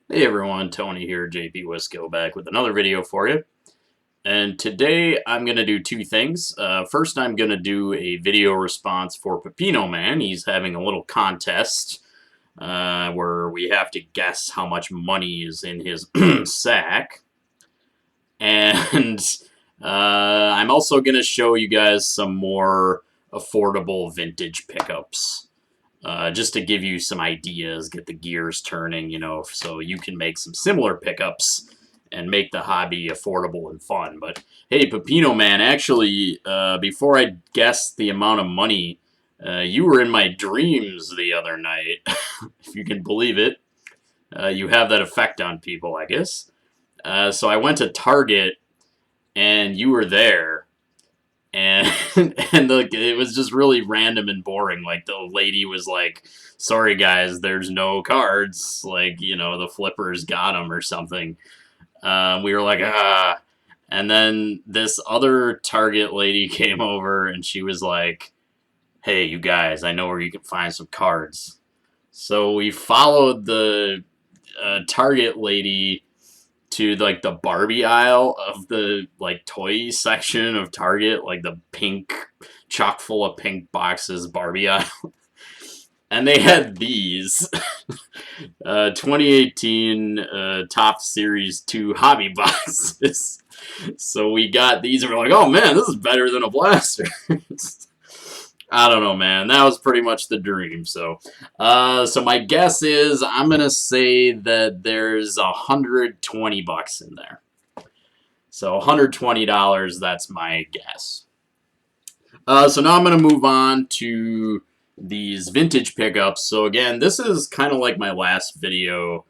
Hey everyone, Tony here, JP Wisco, back with another video for you. And today I'm going to do two things. First, I'm going to do a video response for Pepino Man. He's having a little contest where we have to guess how much money is in his sack. And I'm also going to show you guys some more affordable vintage pickups. Just to give you some ideas, get the gears turning, so you can make some similar pickups and make the hobby affordable and fun. But hey, Pepino Man, actually, before I guessed the amount of money, you were in my dreams the other night, if you can believe it. You have that effect on people, I guess. So I went to Target, and you were there and it was just really random and boring. Like the lady was like, "Sorry guys, there's no cards. Like the flippers got them or something." We were like, "Ah," and then this other Target lady came over and she was like, "Hey, you guys, I know where you can find some cards." So we followed the Target lady to like the Barbie aisle of the like toy section of Target, like the pink, chock full of pink boxes Barbie aisle, and they had these 2018 Top Series 2 hobby boxes. So we got these and we're like, oh man, this is better than a blaster. I don't know, man. That was pretty much the dream. So my guess is I'm gonna say that there's $120 in there. So $120. That's my guess. So now I'm gonna move on to these vintage pickups. So again, this is kind of like my last video,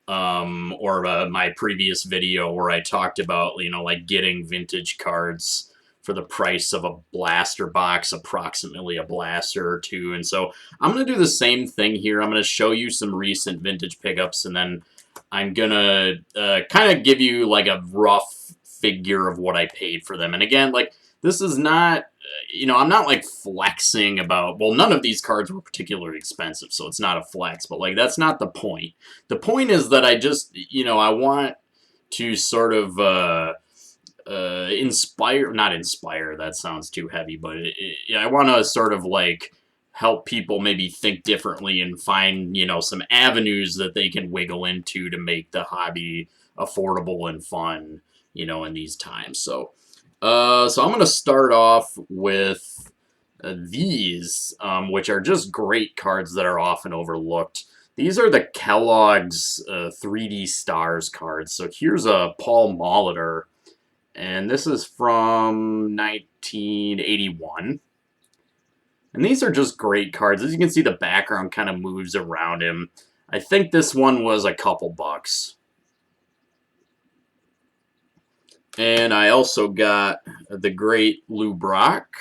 or my previous video where I talked about like getting vintage cards for the price of a blaster box, approximately a blaster or two. And so I'm going to do the same thing here. I'm going to show you some recent vintage pickups, and then I'm going to kind of give you like a rough figure of what I paid for them. And again, like this is not, I'm not like flexing about, well, none of these cards were particularly expensive, so it's not a flex, but like that's not the point. The point is that I just, I want to sort of not inspire, that sounds too heavy, but I want to sort of like help people maybe think differently and find, some avenues that they can wiggle into to make the hobby affordable and fun, in these times. So I'm going to start off with these, which are just great cards that are often overlooked. These are the Kellogg's 3D Stars cards. So here's a Paul Molitor, and this is from 1981. And these are just great cards. As you can see, the background kind of moves around him. I think this one was a couple bucks. And I also got the great Lou Brock.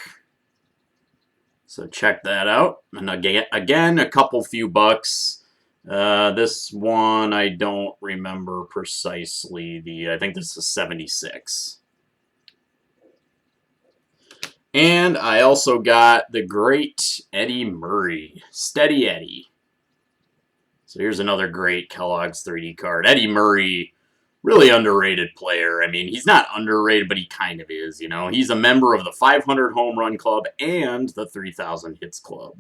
So check that out. And again, a couple few bucks. This one, I don't remember precisely. I think this is 76. And I also got the great Eddie Murray. Steady Eddie. So here's another great Kellogg's 3D card. Eddie Murray, really underrated player. I mean, he's not underrated, but he kind of is, He's a member of the 500 Home Run Club and the 3,000 Hits Club.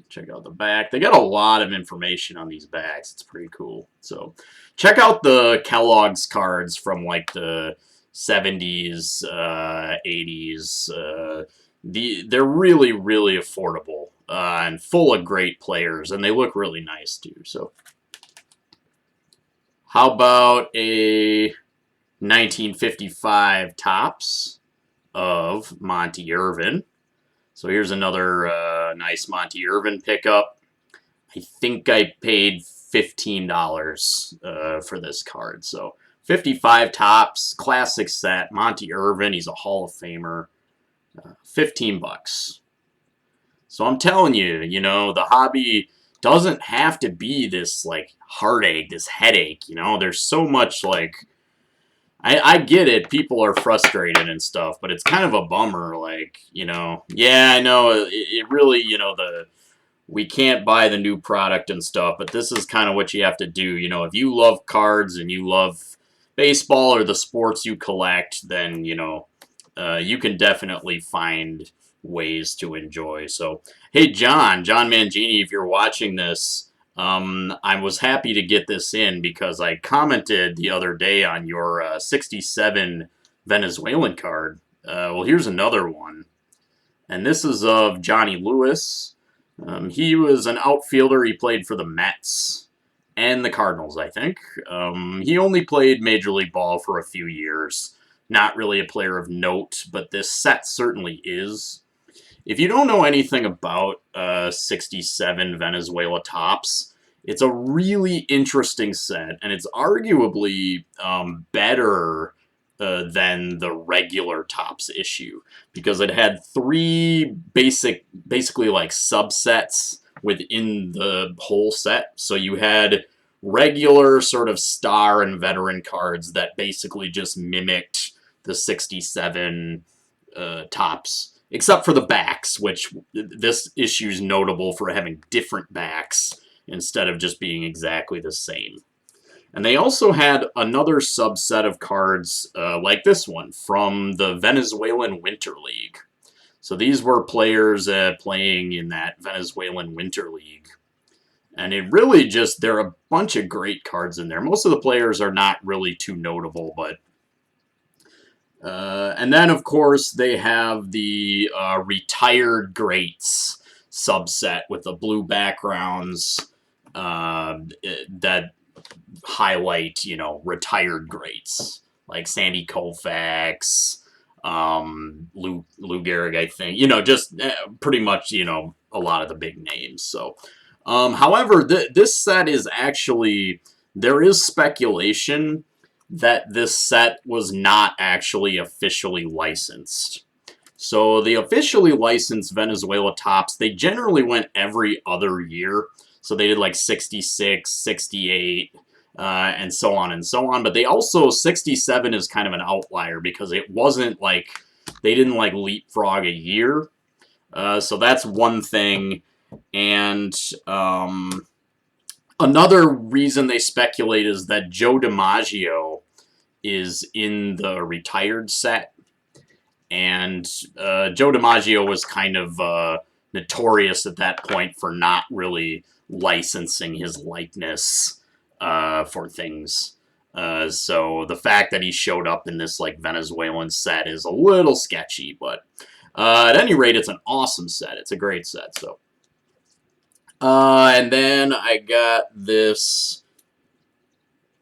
Check out the back. They got a lot of information on these backs. It's pretty cool. So check out the Kellogg's cards from like the 70s, 80s. They're really, really affordable and full of great players, and they look really nice too. So how about a 1955 Topps of Monty Irvin? So here's another nice Monty Irvin pickup. I think I paid $15 for this card. So 55 Topps, classic set, Monty Irvin. He's a Hall of Famer. 15 bucks. So I'm telling you, the hobby doesn't have to be this like heartache, this headache. There's so much like I get it. People are frustrated and stuff, but it's kind of a bummer. Like, yeah, I know it really, we can't buy the new product and stuff, but this is kind of what you have to do. You know, if you love cards and you love baseball or the sports you collect, then, you know, you can definitely find ways to enjoy. So, hey, John Mangini, if you're watching this, I was happy to get this in because I commented the other day on your 67 Venezuelan card. Well, here's another one. And this is of Johnny Lewis. He was an outfielder. He played for the Mets and the Cardinals, I think. He only played Major League Ball for a few years. Not really a player of note, but this set certainly is. If you don't know anything about 67 Venezuela Tops, it's a really interesting set, and it's arguably better than the regular Tops issue because it had three basically like subsets within the whole set. So you had regular sort of star and veteran cards that basically just mimicked the 67 Tops. Except for the backs, which this issue is notable for having different backs instead of just being exactly the same. And they also had another subset of cards like this one from the Venezuelan Winter League. So these were players playing in that Venezuelan Winter League. And it really just, there are a bunch of great cards in there. Most of the players are not really too notable, but and then, of course, they have the retired greats subset with the blue backgrounds that highlight, you know, retired greats like Sandy Koufax, Lou Gehrig, I think. You know, just pretty much, you know, a lot of the big names. So, however, this set is actually, there is speculation that this set was not actually officially licensed. So the officially licensed Venezuela Tops, they generally went every other year. So they did like 66, 68, and so on and so on. But they also, 67 is kind of an outlier because it wasn't like, they didn't like leapfrog a year. So that's one thing. And another reason they speculate is that Joe DiMaggio is in the retired set. And Joe DiMaggio was kind of notorious at that point for not really licensing his likeness for things. So the fact that he showed up in this like Venezuelan set is a little sketchy, but at any rate, it's an awesome set. It's a great set. So, and then I got this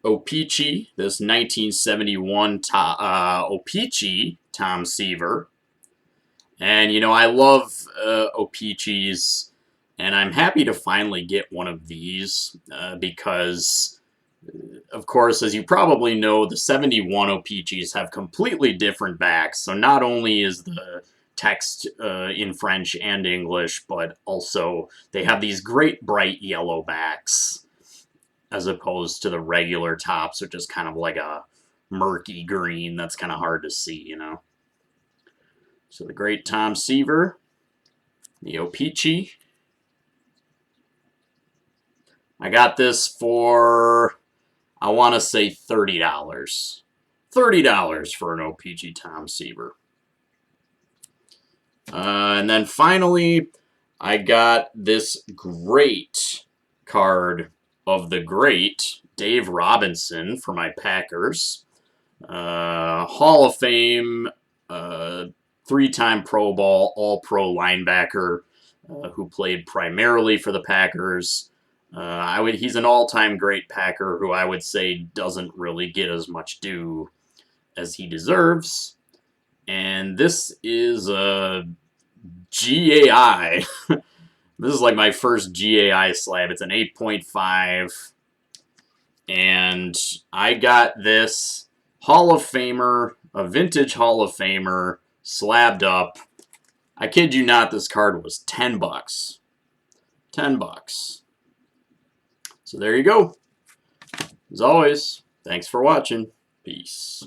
O-Pee-Chee, this 1971 O-Pee-Chee Tom Seaver. And, you know, I love O-Pee-Chees, and I'm happy to finally get one of these because, of course, as you probably know, the 71 O-Pee-Chees have completely different backs. So not only is the text in French and English, but also they have these great bright yellow backs as opposed to the regular Tops, which is kind of like a murky green that's kind of hard to see, you know. So the great Tom Seaver, the O-Pee-Chee. I got this for, I want to say $30. $30 for an O-Pee-Chee Tom Seaver. And then finally, I got this great card of the great Dave Robinson for my Packers. Hall of Fame, three-time Pro Bowl, All-Pro linebacker who played primarily for the Packers. He's an all-time great Packer who I would say doesn't really get as much due as he deserves. And this is a GAI. This is like my first GAI slab. It's an 8.5. And I got this Hall of Famer, a vintage Hall of Famer, slabbed up. I kid you not, this card was $10. $10. So there you go. As always, thanks for watching. Peace.